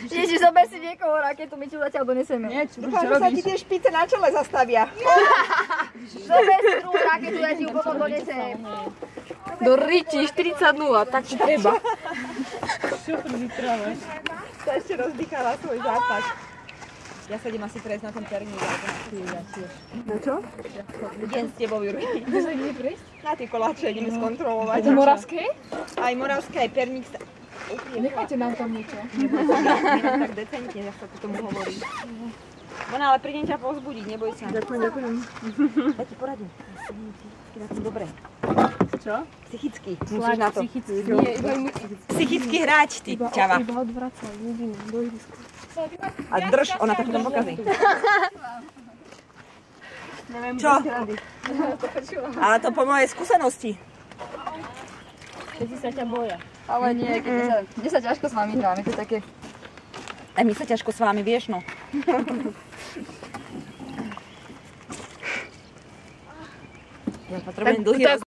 Ježiš, zober si niekoho raketu, my ti ju zatiaľ donesieme. Dúfam, že sa ti tie špice na čele zastavia. Zober si druhú raketu, ja ti ju potom donesem. Do riči, 40-0, tak treba. To ešte rozdýchala svoj zápas. Ja sa idem asi prejsť na ten termín. Na čo? Idem s tebou, Jurky. Na tie koláče ideme skontrolovať. To Moravskej? Aj Moravské, aj Perník. Nechajte nám tam niečo. Nemám tak decentne, jak sa to tomu hovorí. Ona, ale prídem ťa povzbudiť, neboj sa. Ďakujem. Ja ti poradím. Na to dobre. Čo? Psychicky. Musíš na to. Nie, iba im Psychicky hrať, ty čava. Iba odvracaj, jediný, do ihriska. A drž, ona to potom pokazí. Čo? Ale to po mojej skúsenosti. Všetci sa ťa boja. Ale nie, keď sa ťažko s vami hráme, to je také... Aj my sa ťažko s vámi, vieš no. Ja potrebujem dlhý